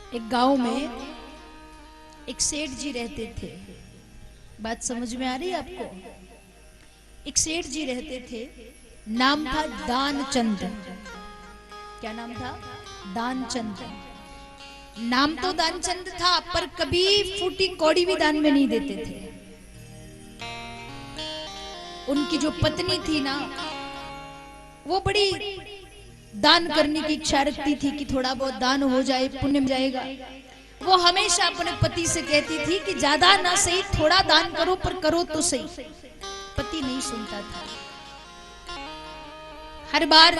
एक गांव में एक सेठ जी रहते थे। बात समझ में आ रही है आपको? एक सेठ जी रहते थे, नाम था दानचंद। क्या नाम था? दानचंद। नाम तो दानचंद था, पर कभी फूटी कौड़ी भी दान में नहीं देते थे। उनकी जो पत्नी थी ना, वो बड़ी दान करने की इच्छा रखती थी कि थोड़ा बहुत दान हो जाए, पुण्य मिल जाएगा। वो हमेशा अपने पति से कहती थी कि ज्यादा ना सही, थोड़ा दान करो, पर करो तो सही। पति नहीं सुनता था। हर बार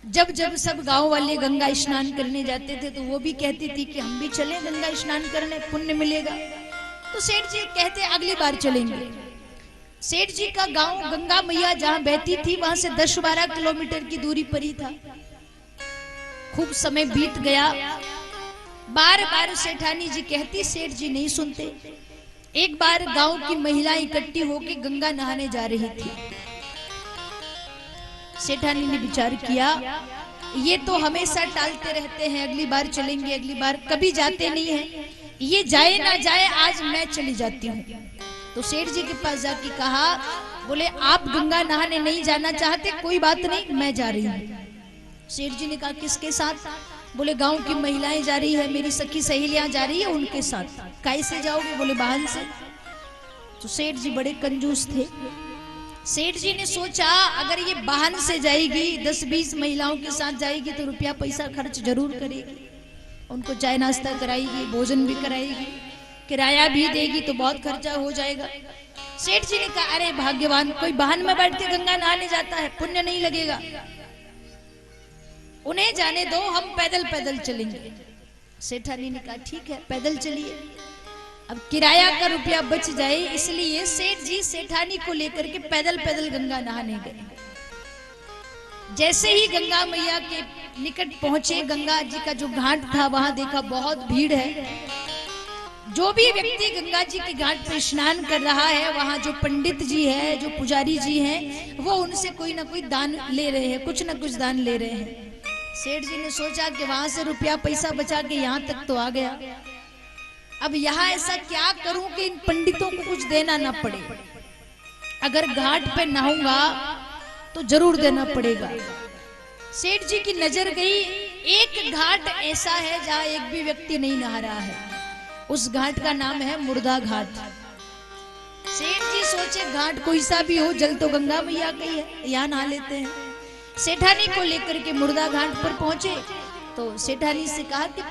जब जब सब गांव वाले गंगा स्नान करने जाते थे, तो वो भी कहती थी कि हम भी चलें गंगा स्नान करने, पुण्य मिलेगा। तो सेठ जी कहते अगली बार चलेंगे। सेठ जी का गांव गंगा मैया जहां बहती थी, वहां से 10-12 किलोमीटर की दूरी पर ही था। खूब समय बीत गया, बार बार सेठानी जी कहती, सेठ जी नहीं सुनते। एक बार गांव की महिलाएं इकट्ठी होकर गंगा नहाने जा रही थी। सेठानी ने विचार किया, ये तो हमेशा टालते रहते हैं, अगली बार चलेंगे, अगली बार, कभी जाते नहीं हैं। ये जाए ना जाए, आज मैं चली जाती हूँ। तो सेठ जी के पास जाके कहा, बोले आप गंगा नहाने नहीं जाना चाहते, कोई बात नहीं, मैं जा रही हूँ। सेठ जी ने कहा किसके साथ? बोले गांव की महिलाएं जा रही है, मेरी सखी सहेलियां जा रही है, उनके साथ। कैसे जाओगे? बोले वाहन से। तो सेठ जी बड़े कंजूस थे। सेठ जी ने सोचा, अगर ये वाहन से जाएगी, 10-20 महिलाओं के साथ जाएगी, तो रुपया पैसा खर्च जरूर करेगी। उनको चाय नाश्ता कराएगी, भोजन भी कराएगी, किराया भी देगी, तो बहुत खर्चा हो जाएगा। सेठ जी ने कहा, अरे भाग्यवान, कोई वाहन में बैठ के गंगा नहाने जाता है, पुण्य नहीं लगेगा, उन्हें जाने दो, हम पैदल पैदल चलेंगे। सेठानी ने कहा ठीक है, पैदल चलिए। अब किराया का रुपया बच जाए, इसलिए सेठ जी सेठानी को लेकर के पैदल पैदल गंगा नहाने गए। जैसे ही गंगा मैया के निकट पहुंचे, गंगा जी का जो घाट था, वहां देखा बहुत भीड़ है। जो भी व्यक्ति गंगा जी के घाट पर स्नान कर रहा है, वहां जो पंडित जी है, जो पुजारी जी हैं, वो उनसे कोई ना कोई दान ले रहे हैं, कुछ ना कुछ दान ले रहे हैं। सेठ जी ने सोचा कि वहां से रुपया पैसा बचा के यहाँ तक तो आ गया, अब यहाँ ऐसा क्या करूं कि इन पंडितों को कुछ देना ना पड़े। अगर घाट पे नहाऊंगा तो जरूर देना पड़ेगा। सेठ जी की नजर गई, एक घाट ऐसा है जहां एक भी व्यक्ति नहीं नहा रहा है। उस घाट का नाम है मुर्दा घाट। सेठ जी सोचे, घाट कोई सा भी हो, जल तो गंगा मैया का ही है, यहाँ नहा लेते हैं। सेठानी को लेकर के मुर्दा घाट पर पहुंचे, तो सेठानी से कहा कि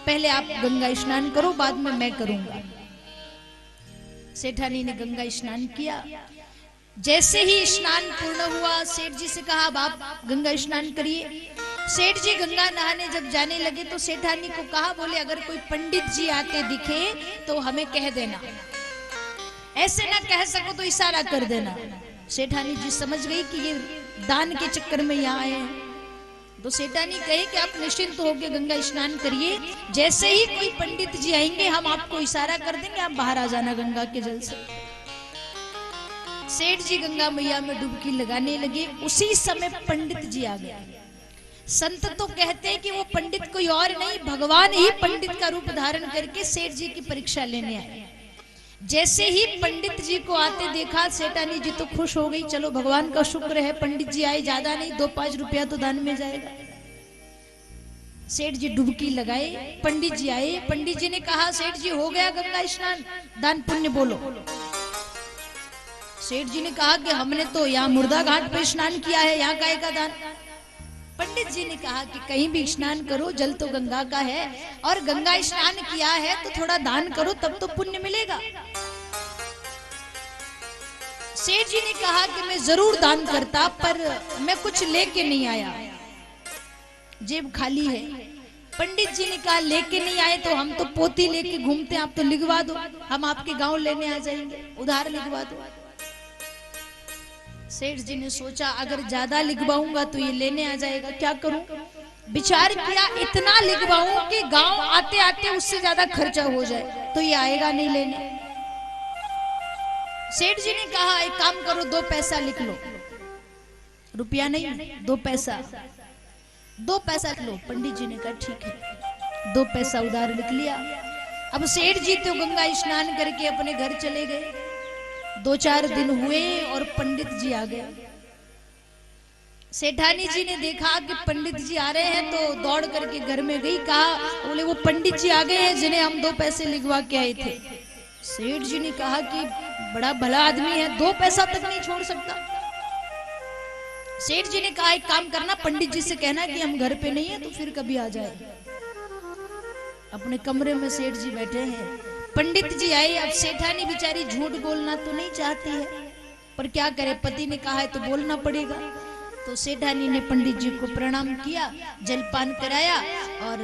पहले आप गंगा स्नान करो, बाद में मैं करूंगा। सेठानी ने गंगा स्नान किया। जैसे ही स्नान पूर्ण हुआ, सेठ जी से कहा, अब आप गंगा स्नान करिए। सेठ जी गंगा नहाने जब जाने लगे, तो सेठानी को कहा, बोले अगर कोई पंडित जी आते दिखे तो हमें कह देना, ऐसे ना कह सको तो इशारा कर देना। सेठानी जी समझ गई कि ये दान के चक्कर में यहाँ आए हैं। तो सेठानी कहे कि आप निश्चिंत होकर गंगा स्नान करिए, जैसे ही कोई पंडित जी आएंगे, हम आपको इशारा कर देंगे, आप बाहर आ जाना गंगा के जल से। सेठ जी गंगा मैया में डुबकी लगाने लगे। उसी समय पंडित जी आ गए। संत तो कहते हैं कि वो पंडित कोई और नहीं, भगवान ही पंडित का रूप धारण करके सेठ जी की परीक्षा लेने आए। जैसे ही पंडित जी को आते देखा, सेठानी जी तो खुश हो गई, चलो भगवान का शुक्र है, पंडित जी आए, ज्यादा नहीं, 2-5 रुपया तो दान में जाएगा। सेठ जी डुबकी लगाए, पंडित जी आए। पंडित जी ने कहा, सेठ जी हो गया गंगा स्नान, दान पुण्य बोलो। सेठ जी ने कहा कि हमने तो यहाँ मुर्दा घाट पे स्नान किया है, यहाँ काहे का दान? पंडित जी ने कहा कि कहीं भी स्नान करो, जल तो गंगा का है, और गंगा स्नान किया है तो थोड़ा दान करो, तब तो पुण्य मिलेगा। सेठ जी ने कहा कि मैं जरूर दान करता, पर मैं कुछ लेके नहीं आया, जेब खाली है। पंडित जी ने कहा, लेके नहीं आए तो हम तो पोती लेके घूमते हैं, आप तो लिखवा दो, हम आपके गांव लेने आ जाएंगे, उधार लिखवा दो। सेठ जी ने सोचा, अगर ज्यादा लिखवाऊंगा तो ये लेने आ जाएगा, क्या करूं? विचार किया, इतना लिखवाऊं कि गांव आते आते उससे ज्यादा खर्चा हो जाए, तो ये आएगा नहीं लेने। सेठ जी ने कहा, एक काम करो, 2 पैसा लिख लो, रुपया नहीं, 2 पैसा, 2 पैसा लिख लो। पंडित जी ने कहा ठीक है। 2 पैसा उधार लिख लिया। अब सेठ जी तो गंगा स्नान करके अपने घर चले गए। 2-4 दिन हुए और पंडित जी आ गए। सेठानी जी ने देखा कि पंडित जी आ रहे हैं तो दौड़ करके घर में गई। कहा, बोले वो पंडित जी आ गए हैं जिन्हें हम 2 पैसे लिखवा के आए थे। सेठ जी ने कहा कि बड़ा भला आदमी है, 2 पैसा तक नहीं छोड़ सकता। सेठ जी ने कहा, एक काम करना, पंडित जी से कहना कि हम घर पे नहीं है तो फिर कभी आ जाए। अपने कमरे में सेठ जी बैठे हैं, पंडित जी आए। अब सेठानी बेचारी झूठ बोलना तो नहीं चाहती है, पर क्या करे, पति ने कहा है तो बोलना पड़ेगा। तो सेठानी ने पंडित जी को प्रणाम किया, जलपान कराया और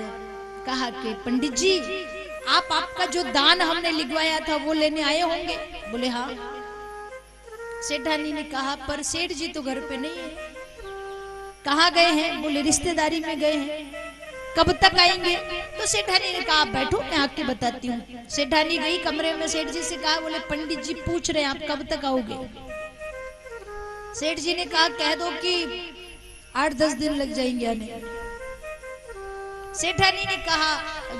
कहा कि पंडित जी, आपका जो दान हमने लिखवाया था वो लेने आए होंगे? बोले हाँ। सेठानी ने कहा, पर सेठ जी तो घर पे नहीं है। कहाँ गए हैं? बोले रिश्तेदारी में गए हैं। कब तक आएंगे? तो सेठानी ने कहा, बैठो मैं आके बताती हूँ। सेठानी गई कमरे में, सेठ जी से कहा, बोले पंडित जी पूछ रहे हैं आप कब तक आओगे? सेठ जी ने कहा, कह दो कि 8-10 दिन लग जाएंगे आने। सेठानी ने कहा,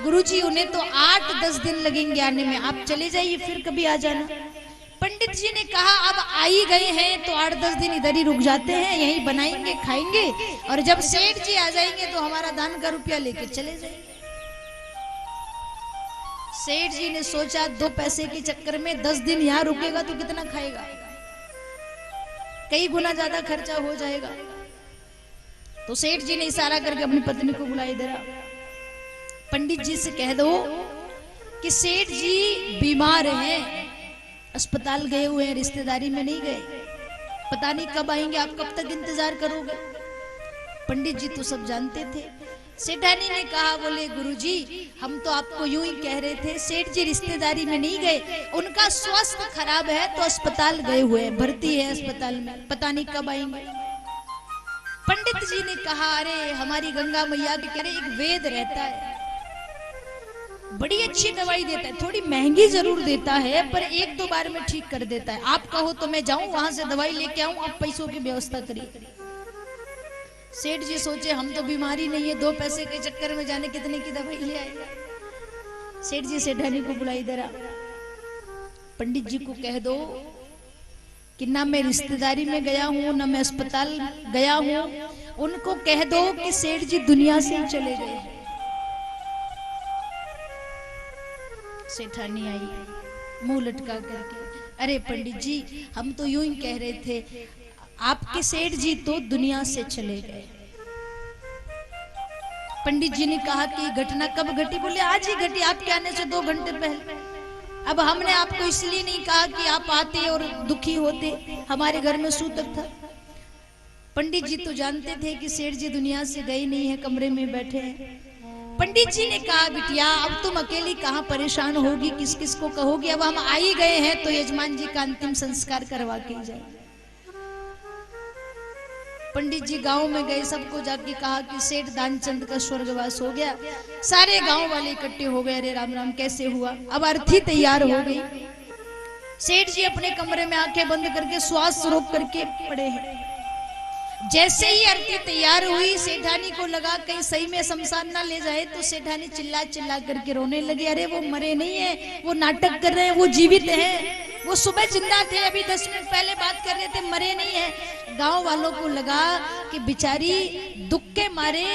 गुरुजी उन्हें तो 8-10 दिन लगेंगे आने में, आप चले जाइए फिर कभी आ जाना। पंडित जी ने कहा, अब आ ही गए हैं तो 8-10 दिन इधर ही रुक जाते हैं, यहीं बनाएंगे खाएंगे और जब सेठ जी आ जाएंगे तो हमारा दान का रुपया लेके चले जाएंगे। सेठ जी ने सोचा 2 पैसे के चक्कर में 10 दिन यहाँ रुकेगा तो कितना खाएगा, कई गुना ज्यादा खर्चा हो जाएगा। तो सेठ जी ने इशारा करके अपनी पत्नी को बुलाई, इधर पंडित जी से कह दो कि सेठ जी बीमार हैं, अस्पताल गए हुए हैं, रिश्तेदारी में नहीं गए, पता नहीं कब आएंगे, आप कब तक इंतजार करोगे? पंडित जी तो सब जानते थे। सेठानी ने कहा, बोले गुरुजी हम तो आपको यूं ही कह रहे थे, सेठ जी रिश्तेदारी में नहीं गए, उनका स्वास्थ्य खराब है तो अस्पताल गए हुए हैं, भर्ती है अस्पताल में, पता नहीं कब आएंगे। पंडित जी ने कहा, अरे हमारी गंगा मैया के करे एक वेद रहता है, बड़ी अच्छी दवाई देता है, थोड़ी महंगी जरूर देता है पर 1-2 बार में ठीक कर देता है। आप कहो तो मैं जाऊं वहां से दवाई लेके आऊं, आप पैसों की व्यवस्था करिए। सेठ जी सोचे हम तो बीमारी नहीं है, 2 पैसे के चक्कर में जाने कितने की दवाई ले आएगा। सेठ जी सेठानी को बुलाई, इधर पंडित जी को कह दो कि ना मैं रिश्तेदारी में गया हूं ना मैं अस्पताल गया हूं, उनको कह दो कि सेठ जी दुनिया से ही चले गए। सेठानी आई मुंह लटका करके, अरे पंडित जी हम तो यूं ही कह रहे थे, आपके सेठ जी तो दुनिया से चले गए। पंडित जी ने कहा कि घटना कब घटी? बोले आज ही घटी, आपके आने से 2 घंटे पहले। अब हमने आपको इसलिए नहीं कहा कि आप आते और दुखी होते, हमारे घर में सूतक था। पंडित जी तो जानते थे कि सेठ जी दुनिया से गए नहीं है, कमरे में बैठे हैं। पंडित जी ने कहा, बिटिया अब तुम अकेली कहाँ परेशान होगी, किस किस को कहोगी, अब हम आ ही गए हैं तो यजमान जी का अंतिम संस्कार करवा के जाए। पंडित जी गांव में गए, सबको जाके कहा कि सेठ दानचंद का स्वर्गवास हो गया। सारे गांव वाले इकट्ठे हो गए, अरे राम राम कैसे हुआ? अब अर्थी तैयार हो गई। सेठ जी अपने कमरे में आंखें बंद करके श्वास रोक करके पड़े हैं। जैसे ही अर्थी तैयार हुई, सेठानी को लगा कहीं सही में शमशान ना ले जाए, तो सेठानी चिल्ला चिल्ला करके रोने लगी, अरे वो मरे नहीं है, वो नाटक कर रहे हैं, वो जीवित हैं, वो सुबह जिंदा थे, अभी 10 मिनट पहले बात कर रहे थे, मरे नहीं है। गांव वालों को लगा कि बेचारी दुख के मारे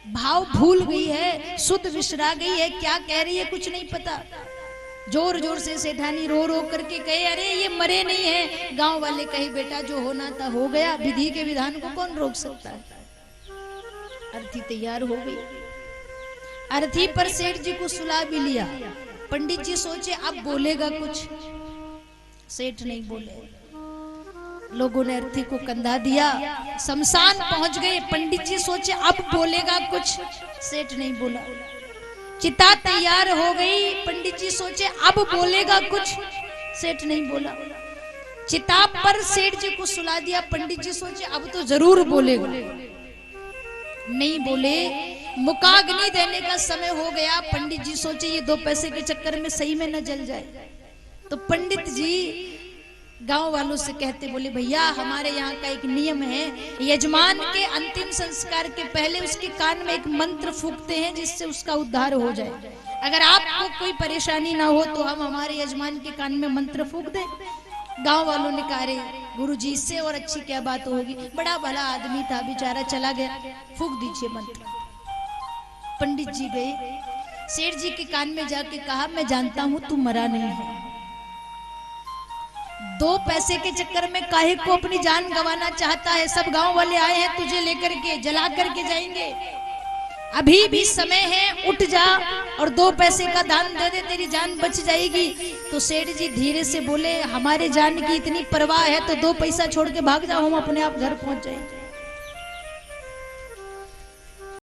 भाव भूल गई है, शुद्ध विसरा गई है, क्या कह रही है कुछ नहीं पता। जोर जोर से सेठानी रो रो करके कहे, अरे ये मरे नहीं है। गांव वाले कहे, बेटा जो होना था हो गया, विधि के विधान को कौन रोक सकता है। अर्थी तैयार हो गई। अर्थी पर सेठ जी को सुला भी लिया। पंडित जी सोचे अब बोलेगा कुछ, सेठ नहीं बोले। लोगों ने अर्थी को कंधा दिया, शमशान पहुंच गए। पंडित जी सोचे अब बोलेगा कुछ, सेठ नहीं बोला। चिता तैयार हो गई, पंडित जी सोचे अब बोलेगा कुछ, सेठ नहीं बोला। चिता पर सेठ जी को सुला दिया, पंडित जी सोचे अब तो जरूर बोलेगा, नहीं बोले। मुकाग्नि देने का समय हो गया। पंडित जी सोचे ये 2 पैसे के चक्कर में सही में न जल जाए। तो पंडित जी गांव वालों से कहते, बोले भैया हमारे यहाँ का एक नियम है, यजमान के अंतिम संस्कार के पहले उसके कान में एक मंत्र फूंकते हैं जिससे उसका उद्धार हो जाए। अगर आपको कोई परेशानी ना हो तो हम हमारे यजमान के कान में मंत्र फूंक दें। गांव वालों ने कहा, रे गुरुजी इससे और अच्छी क्या बात होगी, बड़ा भला आदमी था बेचारा, चला गया, फूंक दीजिए मंत्र। पंडित जी गए, सेठ जी के कान में जाके कहा, मैं जानता हूं तू मरा नहीं है, 2 पैसे के चक्कर में काहे को अपनी जान गंवाना चाहता है, सब गांव वाले आए हैं तुझे लेकर के, जला करके जाएंगे, अभी भी समय है, उठ जा और 2 पैसे का दान दे दे, तेरी जान बच जाएगी। तो सेठ जी धीरे से बोले, हमारे जान की इतनी परवाह है तो 2 पैसा छोड़ के भाग जाओ, हम अपने आप घर पहुंच जाएंगे।